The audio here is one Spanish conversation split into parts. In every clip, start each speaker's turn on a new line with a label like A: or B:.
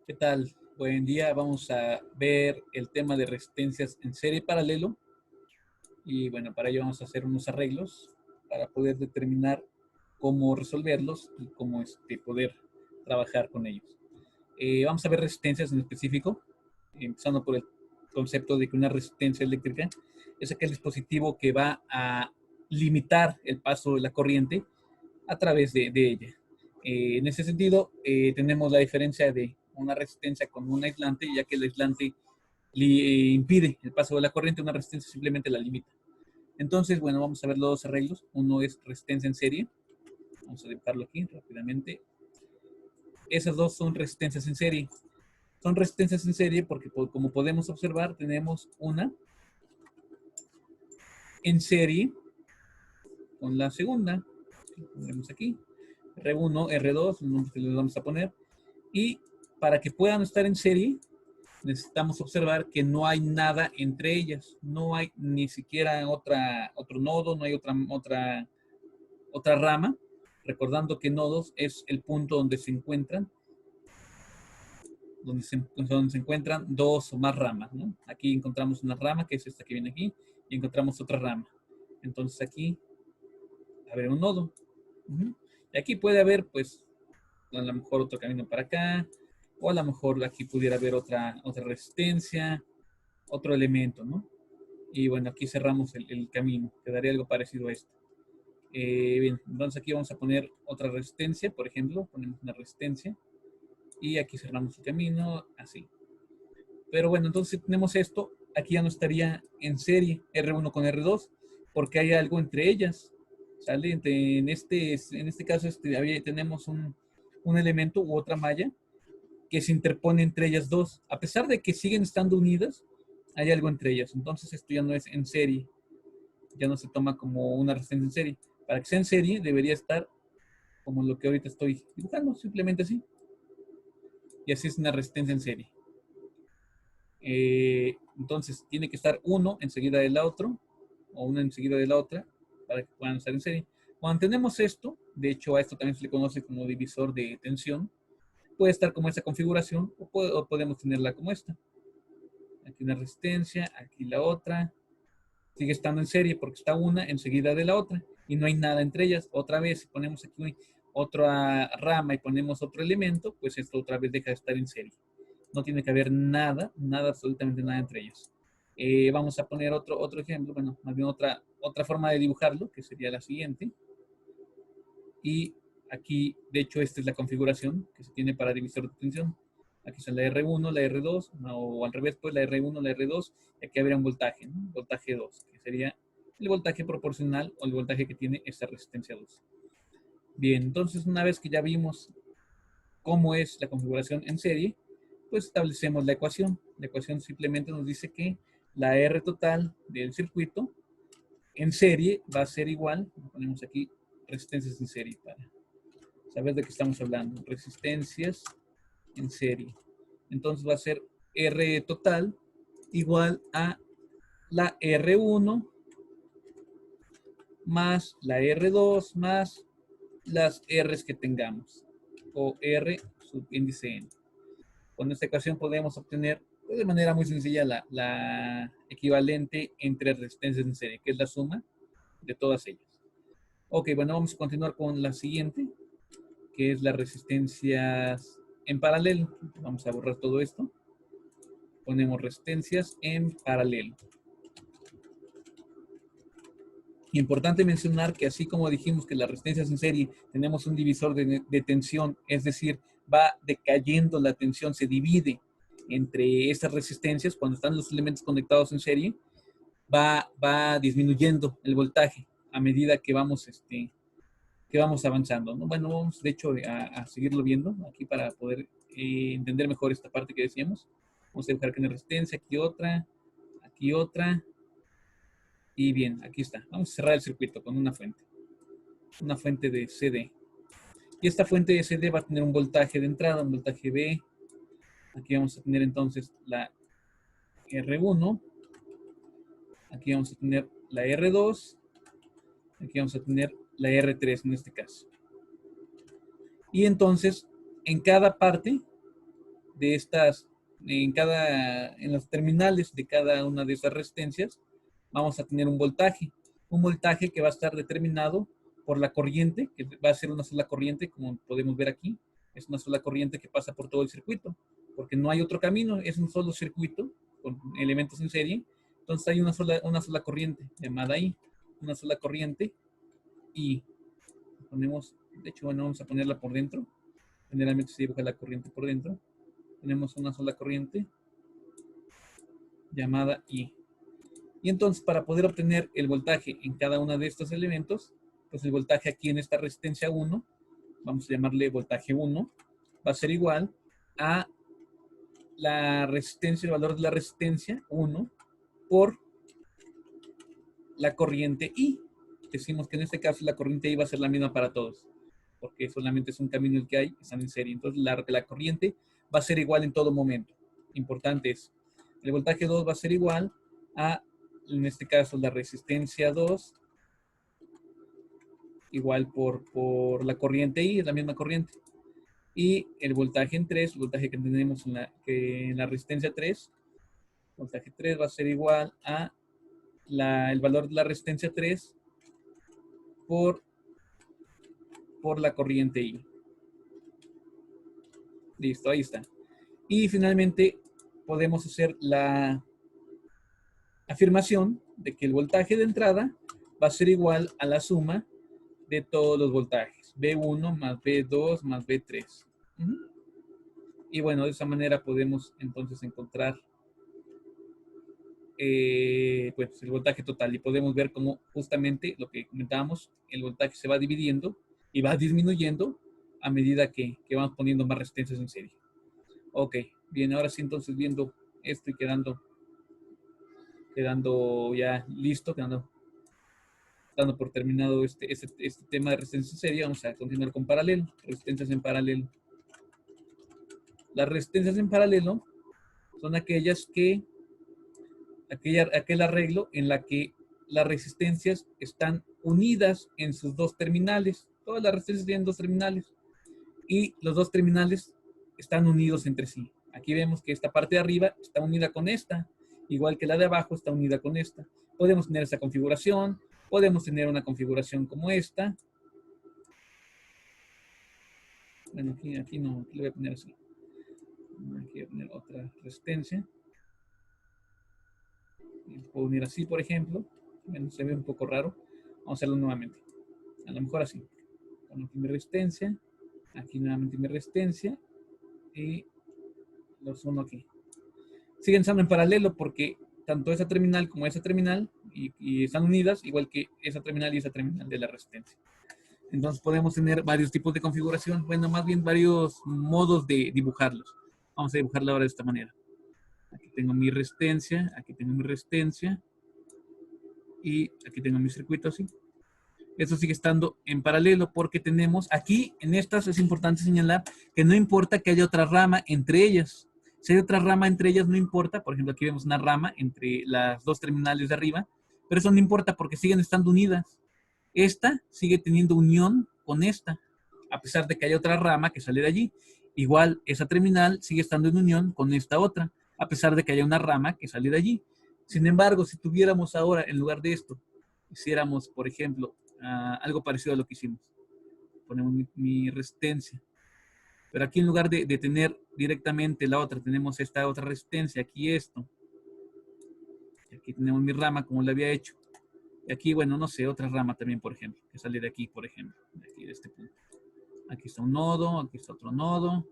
A: ¿Qué tal? Buen día. Vamos a ver el tema de resistencias en serie y paralelo. Y bueno, para ello vamos a hacer unos arreglos para poder determinar cómo resolverlos y cómo poder trabajar con ellos. Vamos a ver resistencias en específico, empezando por el concepto de que una resistencia eléctrica es aquel dispositivo que va a limitar el paso de la corriente a través de ella. En ese sentido, tenemos la diferencia de una resistencia con un aislante, ya que el aislante impide el paso de la corriente, una resistencia simplemente la limita. Entonces, bueno, vamos a ver los dos arreglos. Uno es resistencia en serie. Vamos a dibujarlo aquí rápidamente. Esas dos son resistencias en serie. Son resistencias en serie porque, como podemos observar, tenemos una en serie con la segunda. Ponemos aquí. R1, R2, el nombre que les vamos a poner. Y para que puedan estar en serie, necesitamos observar que no hay nada entre ellas. No hay ni siquiera otro nodo, no hay otra rama. Recordando que nodos es el punto donde se encuentran, donde se encuentran dos o más ramas, ¿no? Aquí encontramos una rama, que es esta que viene aquí, y encontramos otra rama. Entonces aquí habrá un nodo. Y aquí puede haber, pues, a lo mejor otro camino para acá, o a lo mejor aquí pudiera haber otra resistencia, otro elemento, ¿no? Y bueno, aquí cerramos el camino, quedaría algo parecido a esto. Bien, entonces aquí vamos a poner otra resistencia, por ejemplo, ponemos una resistencia, y aquí cerramos el camino, así. Pero bueno, entonces si tenemos esto, aquí ya no estaría en serie R1 con R2, porque hay algo entre ellas, ¿sale? En este caso tenemos un elemento u otra malla que se interpone entre ellas dos. A pesar de que siguen estando unidas, hay algo entre ellas. Entonces esto ya no es en serie, ya no se toma como una resistencia en serie. Para que sea en serie debería estar como lo que ahorita estoy dibujando, simplemente así. Y así es una resistencia en serie. Entonces tiene que estar uno enseguida del otro, o una enseguida de la otra, para que puedan estar en serie. Cuando tenemos esto, de hecho a esto también se le conoce como divisor de tensión, puede estar como esta configuración, o podemos tenerla como esta. Aquí una resistencia, aquí la otra, sigue estando en serie porque está una enseguida de la otra y no hay nada entre ellas. Otra vez, si ponemos aquí otra rama y ponemos otro elemento, pues esto otra vez deja de estar en serie. No tiene que haber nada, absolutamente nada entre ellas. Vamos a poner otro ejemplo, bueno, más bien otra forma de dibujarlo, que sería la siguiente. Y aquí, de hecho, esta es la configuración que se tiene para divisor de tensión. Aquí son la R1, la R2, o al revés, pues la R1, la R2, y aquí habría un voltaje, ¿no? Voltaje 2, que sería el voltaje proporcional o el voltaje que tiene esta resistencia 2. Bien, entonces una vez que ya vimos cómo es la configuración en serie, pues establecemos la ecuación. La ecuación simplemente nos dice que la R total del circuito en serie va a ser igual, ponemos aquí resistencias en serie para saber de qué estamos hablando. Resistencias en serie. Entonces va a ser R total igual a la R1 más la R2 más las R's que tengamos, o R subíndice N. Con esta ecuación podemos obtener de manera muy sencilla la equivalente entre resistencias en serie, que es la suma de todas ellas. Ok, bueno, vamos a continuar con la siguiente, que es las resistencias en paralelo. Vamos a borrar todo esto. Ponemos resistencias en paralelo. Importante mencionar que así como dijimos que las resistencias en serie tenemos un divisor de tensión, es decir, va decayendo la tensión, se divide entre estas resistencias cuando están los elementos conectados en serie, va disminuyendo el voltaje a medida que vamos avanzando, ¿no? Bueno, vamos de hecho a seguirlo viendo aquí para poder entender mejor esta parte que decíamos. Vamos a dibujar aquí una resistencia, aquí otra, y bien, aquí está. Vamos a cerrar el circuito con una fuente de CD. Y esta fuente de CD va a tener un voltaje de entrada, un voltaje B. Aquí vamos a tener entonces la R1. Aquí vamos a tener la R2. Aquí vamos a tener la R3 en este caso. Y entonces, en cada parte de estas, en los terminales de cada una de esas resistencias, vamos a tener un voltaje que va a estar determinado por la corriente, que va a ser una sola corriente, como podemos ver aquí, es una sola corriente que pasa por todo el circuito, porque no hay otro camino, es un solo circuito con elementos en serie, entonces hay una sola corriente llamada I, una sola corriente, y ponemos, de hecho, bueno, vamos a ponerla por dentro, generalmente se dibuja la corriente por dentro, tenemos una sola corriente llamada I. Y entonces, para poder obtener el voltaje en cada uno de estos elementos, pues el voltaje aquí en esta resistencia 1, vamos a llamarle voltaje 1, va a ser igual a la resistencia, el valor de la resistencia 1 por la corriente I. Decimos que en este caso la corriente I va a ser la misma para todos, porque solamente es un camino el que hay, están en serie. Entonces la corriente va a ser igual en todo momento. Importante es, el voltaje 2 va a ser igual a, en este caso, la resistencia 2, igual por la corriente I, es la misma corriente. Y el voltaje en 3, el voltaje que tenemos en la resistencia 3, voltaje 3 va a ser igual a el valor de la resistencia 3 por la corriente I. Listo, ahí está. Y finalmente podemos hacer la afirmación de que el voltaje de entrada va a ser igual a la suma de todos los voltajes. B1 más B2 más B3. Y bueno, de esa manera podemos entonces encontrar pues el voltaje total y podemos ver cómo justamente lo que comentábamos, el voltaje se va dividiendo y va disminuyendo a medida que vamos poniendo más resistencias en serie. Ok, bien, ahora sí entonces viendo esto y quedando ya listo, dando por terminado este tema de resistencia en serie, vamos a continuar con paralelo, resistencias en paralelo. Las resistencias en paralelo son aquellas aquel arreglo en la que las resistencias están unidas en sus dos terminales. Todas las resistencias tienen dos terminales y los dos terminales están unidos entre sí. Aquí vemos que esta parte de arriba está unida con esta, igual que la de abajo está unida con esta. Podemos tener esta configuración, podemos tener una configuración como esta. Bueno, aquí no, aquí le voy a poner así. Aquí voy a poner otra resistencia. Puedo unir así, por ejemplo. Bueno, se ve un poco raro. Vamos a hacerlo nuevamente. A lo mejor así. Pongo aquí mi resistencia. Aquí nuevamente mi resistencia. Y los uno aquí. Siguen estando en paralelo porque tanto esa terminal como esa terminal y están unidas, igual que esa terminal y esa terminal de la resistencia. Entonces podemos tener varios tipos de configuración. Bueno, más bien varios modos de dibujarlos. Vamos a dibujarlo ahora de esta manera. Aquí tengo mi resistencia, aquí tengo mi resistencia y aquí tengo mi circuito así. Eso sigue estando en paralelo porque tenemos aquí, en estas es importante señalar que no importa que haya otra rama entre ellas. Si hay otra rama entre ellas no importa, por ejemplo aquí vemos una rama entre las dos terminales de arriba, pero eso no importa porque siguen estando unidas. Esta sigue teniendo unión con esta, a pesar de que haya otra rama que sale de allí. Igual, esa terminal sigue estando en unión con esta otra, a pesar de que haya una rama que sale de allí. Sin embargo, si tuviéramos ahora, en lugar de esto, hiciéramos, por ejemplo, algo parecido a lo que hicimos. Ponemos mi resistencia. Pero aquí en lugar de tener directamente la otra, tenemos esta otra resistencia, aquí esto. Y aquí tenemos mi rama como la había hecho. Y aquí, bueno, no sé, otra rama también, por ejemplo, que sale de aquí, por ejemplo, de aquí, de este punto. Aquí está un nodo, aquí está otro nodo.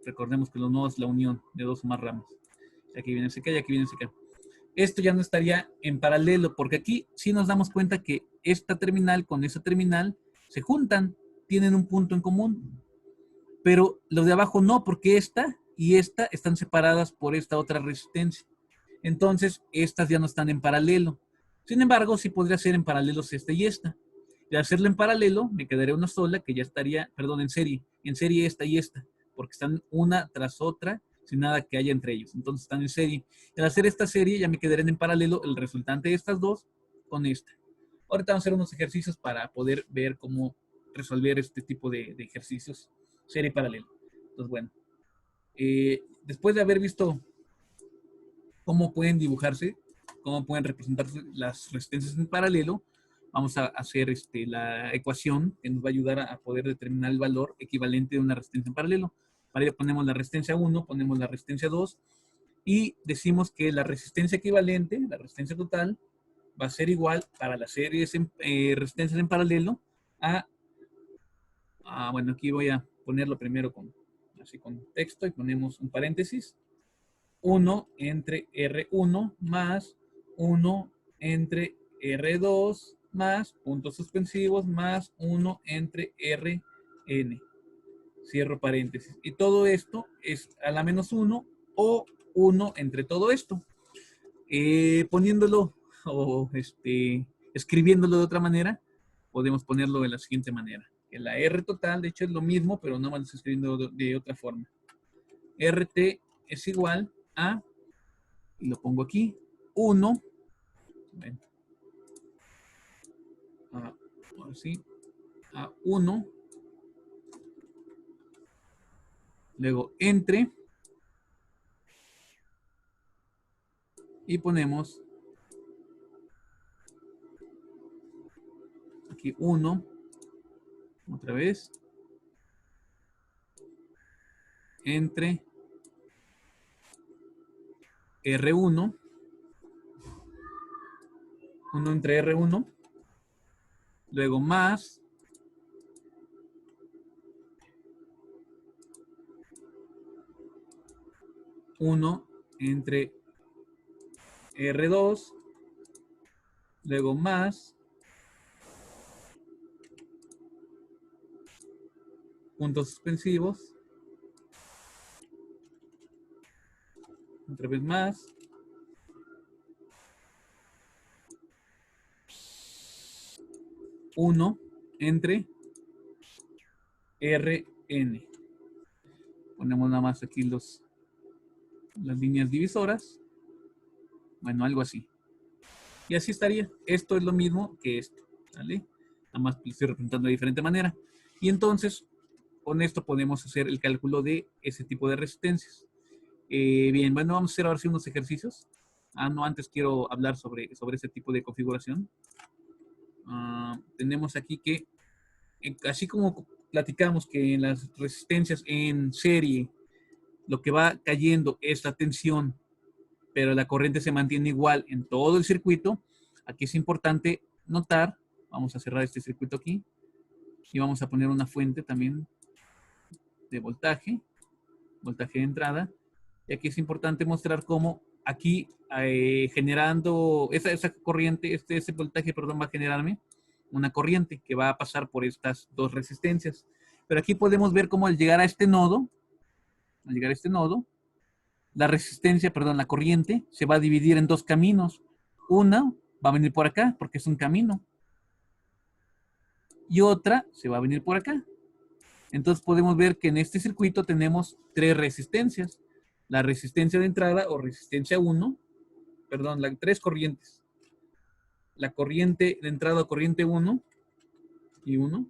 A: Recordemos que los nodos es la unión de dos o más ramas. Aquí viene ese acá y aquí viene ese acá. Esto ya no estaría en paralelo, porque aquí sí nos damos cuenta que esta terminal con esa terminal se juntan, tienen un punto en común. Pero los de abajo no, porque esta y esta están separadas por esta otra resistencia. Entonces, estas ya no están en paralelo. Sin embargo, sí podría ser en paralelos esta y esta. De hacerlo en paralelo, me quedaría una sola que ya estaría, perdón, en serie esta y esta, porque están una tras otra, sin nada que haya entre ellos. Entonces están en serie. Al hacer esta serie, ya me quedarían en paralelo el resultante de estas dos con esta. Ahorita vamos a hacer unos ejercicios para poder ver cómo resolver este tipo de ejercicios, serie y paralelo. Entonces, bueno. Después de haber visto cómo pueden dibujarse, cómo pueden representarse las resistencias en paralelo, vamos a hacer la ecuación que nos va a ayudar a poder determinar el valor equivalente de una resistencia en paralelo. Para ello ponemos la resistencia 1, ponemos la resistencia 2 y decimos que la resistencia equivalente, la resistencia total, va a ser igual para las series resistencias en paralelo bueno, aquí voy a ponerlo primero así con texto y ponemos un paréntesis. 1 entre R1 más 1 entre R2 más puntos suspensivos más 1 entre Rn. Cierro paréntesis. Y todo esto es a la menos 1 o 1 entre todo esto. Poniéndolo o escribiéndolo de otra manera, podemos ponerlo de la siguiente manera. Que la R total, de hecho, es lo mismo, pero no lo estoy escribiendo de otra forma. RT es igual a, y lo pongo aquí, 1, así, a 1, luego entre, y ponemos aquí 1, otra vez, entre R1, 1 entre R1, luego más 1 entre R2, luego más puntos suspensivos, otra vez más, uno entre Rn. Ponemos nada más aquí las líneas divisoras. Bueno, algo así. Y así estaría. Esto es lo mismo que esto, ¿vale? Nada más lo estoy representando de diferente manera. Y entonces, con esto podemos hacer el cálculo de ese tipo de resistencias. Bien, bueno, vamos a hacer ahora sí unos ejercicios. No, antes quiero hablar sobre ese tipo de configuración. Tenemos aquí que, así como platicamos que en las resistencias en serie, lo que va cayendo es la tensión, pero la corriente se mantiene igual en todo el circuito. Aquí es importante notar, vamos a cerrar este circuito aquí, y vamos a poner una fuente también de voltaje de entrada. Y aquí es importante mostrar cómo aquí generando esa corriente, ese voltaje, perdón, va a generarme una corriente que va a pasar por estas dos resistencias. Pero aquí podemos ver cómo al llegar a este nodo, la resistencia, perdón, la corriente se va a dividir en dos caminos. Una va a venir por acá porque es un camino y otra se va a venir por acá. Entonces podemos ver que en este circuito tenemos tres resistencias. La resistencia de entrada o resistencia 1, perdón, tres corrientes. La corriente de entrada o corriente 1 y 1.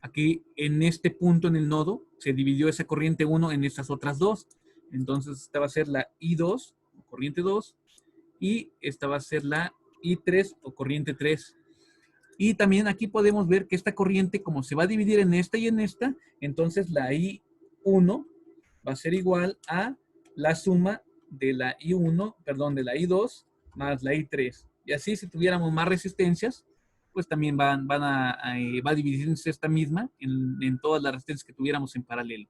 A: Aquí en este punto en el nodo se dividió esa corriente 1 en estas otras dos. Entonces esta va a ser la I2 o corriente 2 y esta va a ser la I3 o corriente 3. Y también aquí podemos ver que esta corriente, como se va a dividir en esta y en esta, entonces la I1 va a ser igual a la suma de la I1, perdón, de la I2 más la I3. Y así, si tuviéramos más resistencias, pues también va a dividirse esta misma en todas las resistencias que tuviéramos en paralelo.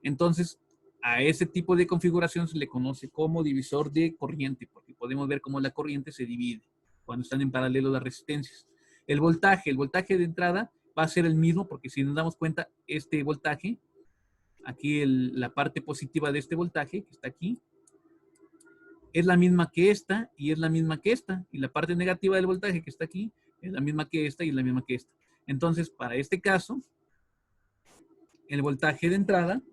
A: Entonces, a ese tipo de configuración se le conoce como divisor de corriente, porque podemos ver cómo la corriente se divide cuando están en paralelo las resistencias. El voltaje de entrada va a ser el mismo, porque si nos damos cuenta, este voltaje, aquí la parte positiva de este voltaje, que está aquí, es la misma que esta y es la misma que esta. Y la parte negativa del voltaje que está aquí es la misma que esta y es la misma que esta. Entonces, para este caso, el voltaje de entrada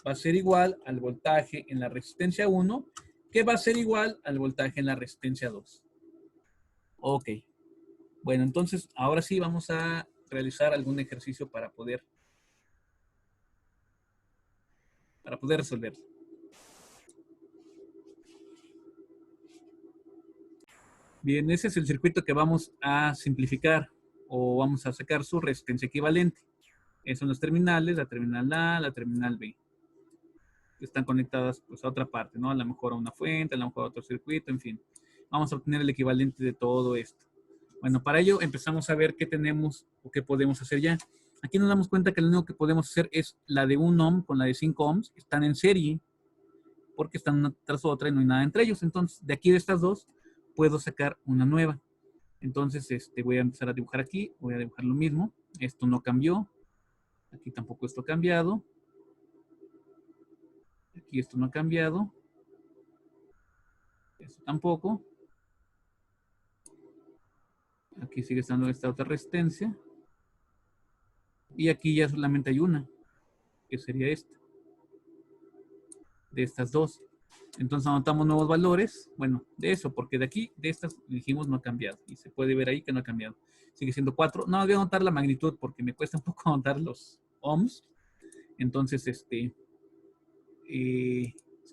A: va a ser igual al voltaje en la resistencia 1, que va a ser igual al voltaje en la resistencia 2. Ok. Bueno, entonces ahora sí vamos a realizar algún ejercicio para poder para poder resolverlo. Bien, ese es el circuito que vamos a simplificar o vamos a sacar su resistencia equivalente. Esos son los terminales, la terminal A, la terminal B. Que están conectadas pues, a otra parte, ¿no? A lo mejor a una fuente, a lo mejor a otro circuito, en fin. Vamos a obtener el equivalente de todo esto. Bueno, para ello empezamos a ver qué tenemos o qué podemos hacer ya. Aquí nos damos cuenta que lo único que podemos hacer es la de 1 ohm con la de 5 ohms. Están en serie porque están una tras otra y no hay nada entre ellos. Entonces, de aquí de estas dos, puedo sacar una nueva. Entonces, voy a empezar a dibujar aquí. Voy a dibujar lo mismo. Esto no cambió. Aquí tampoco esto ha cambiado. Aquí esto no ha cambiado. Esto tampoco. Aquí sigue estando esta otra resistencia. Y aquí ya solamente hay una, que sería esta. De estas dos. Entonces anotamos nuevos valores. Bueno, de eso, porque de aquí, de estas, dijimos no ha cambiado. Y se puede ver ahí que no ha cambiado. Sigue siendo 4. No, voy a anotar la magnitud porque me cuesta un poco anotar los ohms. Entonces, se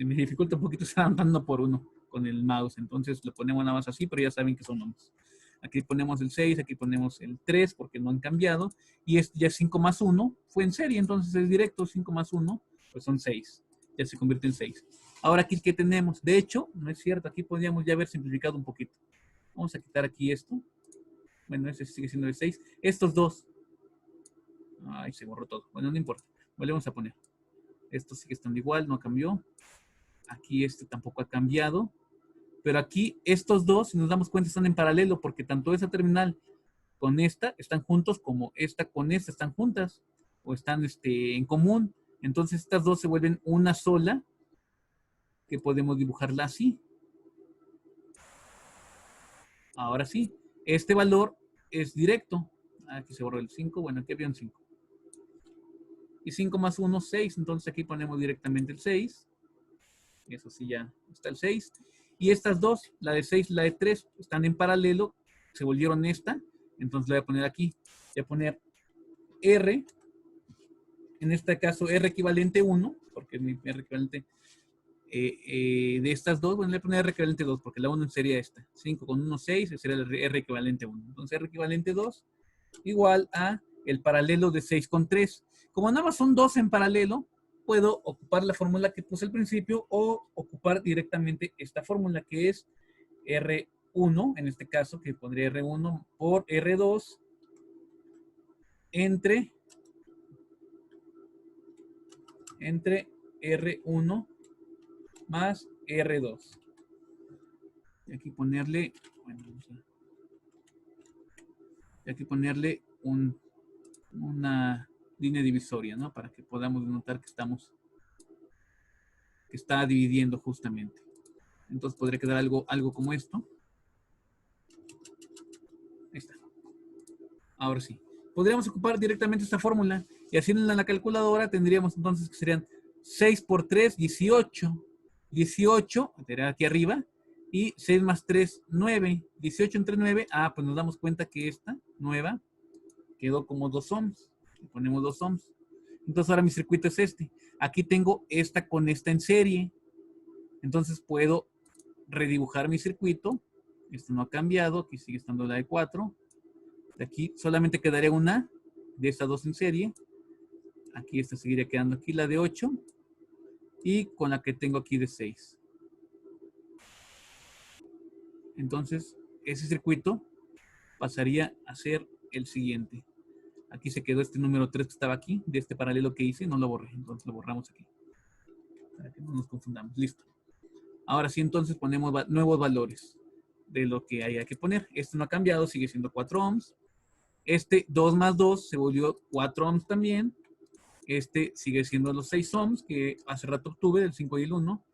A: me dificulta un poquito estar anotando por uno con el mouse. Entonces lo ponemos nada más así, pero ya saben que son ohms. Aquí ponemos el 6, aquí ponemos el 3 porque no han cambiado. Y es ya 5 más 1 fue en serie, entonces es directo. 5 más 1, pues son 6. Ya se convierte en 6. Ahora aquí, ¿qué tenemos? De hecho, no es cierto. Aquí podríamos ya haber simplificado un poquito. Vamos a quitar aquí esto. Bueno, ese sigue siendo el 6. Estos dos. Ay, se borró todo. Bueno, no importa. Volvemos a poner. Esto sigue estando igual, no cambió. Aquí este tampoco ha cambiado. Pero aquí estos dos, si nos damos cuenta, están en paralelo porque tanto esa terminal con esta están juntos como esta con esta están juntas o están en común. Entonces estas dos se vuelven una sola que podemos dibujarla así. Ahora sí, este valor es directo. Aquí se borró el 5, bueno, aquí había un 5. Y 5 más 1, 6. Entonces aquí ponemos directamente el 6. Eso sí, ya está el 6. Y estas dos, la de 6 y la de 3, están en paralelo, se volvieron esta. Entonces la voy a poner aquí. Voy a poner R, en este caso R equivalente 1, porque es mi R equivalente de estas dos. Bueno, le voy a poner R equivalente 2, porque la 1 sería esta. 5 con 1, 6, ese sería el R equivalente 1. Entonces R equivalente 2 igual a el paralelo de 6 con 3. Como nada más son dos en paralelo, puedo ocupar la fórmula que puse al principio o ocupar directamente esta fórmula que es R1, en este caso, que pondría R1 por R2 entre R1 más R2. Y aquí ponerle, bueno, aquí ponerle una línea divisoria, ¿no? Para que podamos notar que está dividiendo justamente. Entonces podría quedar algo como esto. Ahí está. Ahora sí. Podríamos ocupar directamente esta fórmula y haciéndola en la calculadora tendríamos entonces que serían 6 por 3, 18. 18, sería aquí arriba, y 6 más 3, 9. 18 entre 9, pues nos damos cuenta que esta nueva quedó como 2 ohms. Le ponemos 2 ohms. Entonces ahora mi circuito es este. Aquí tengo esta con esta en serie. Entonces puedo redibujar mi circuito. Esto no ha cambiado. Aquí sigue estando la de 4. De aquí solamente quedaría una de estas dos en serie. Aquí esta seguiría quedando aquí la de 8. Y con la que tengo aquí de 6. Entonces ese circuito pasaría a ser el siguiente. Aquí se quedó este número 3 que estaba aquí, de este paralelo que hice, no lo borré, entonces lo borramos aquí. Para que no nos confundamos, listo. Ahora sí, entonces ponemos nuevos valores de lo que haya que poner. Este no ha cambiado, sigue siendo 4 ohms. Este 2 más 2 se volvió 4 ohms también. Este sigue siendo los 6 ohms que hace rato obtuve, el 5 y el 1.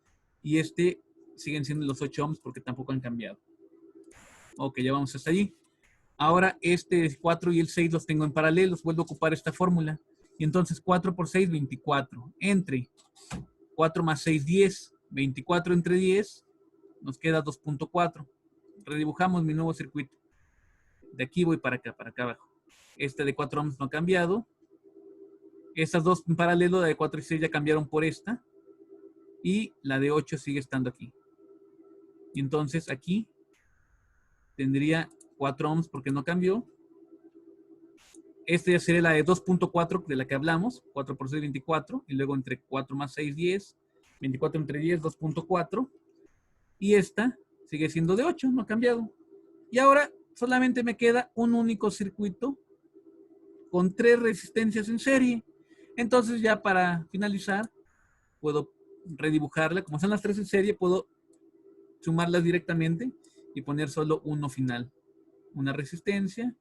A: Y este siguen siendo los 8 ohms porque tampoco han cambiado. Ok, ya vamos hasta allí. Ahora este 4 y el 6 los tengo en paralelos. Vuelvo a ocupar esta fórmula. Y entonces 4 por 6, 24. Entre 4 más 6, 10. 24 entre 10 nos queda 2.4. Redibujamos mi nuevo circuito. De aquí voy para acá abajo. Este de 4 ohms no ha cambiado. Estas dos en paralelo, la de 4 y 6 ya cambiaron por esta. y la de 8 sigue estando aquí. Y entonces aquí tendría 4 ohms porque no cambió. Esta ya sería la de 2.4 de la que hablamos, 4 por 6, 24, y luego entre 4 más 6, 10, 24 entre 10, 2.4, y esta sigue siendo de 8, no ha cambiado. Y ahora solamente me queda un único circuito con 3 resistencias en serie. Entonces ya para finalizar, puedo redibujarla. Como son las 3 en serie, puedo sumarlas directamente y poner solo uno final. Una resistencia,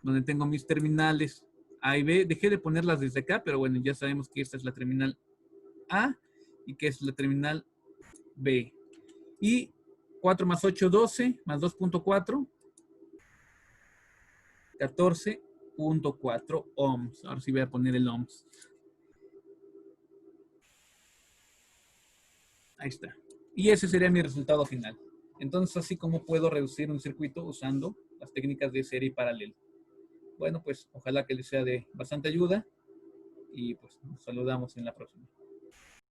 A: donde tengo mis terminales A y B. Dejé de ponerlas desde acá, pero bueno, ya sabemos que esta es la terminal A y que es la terminal B. Y 4 más 8, 12, más 2.4, 14.4 ohms. Ahora sí voy a poner el ohms. Ahí está. Y ese sería mi resultado final. Entonces, así como puedo reducir un circuito usando las técnicas de serie y paralelo. Bueno, pues ojalá que les sea de bastante ayuda y pues nos saludamos en la próxima.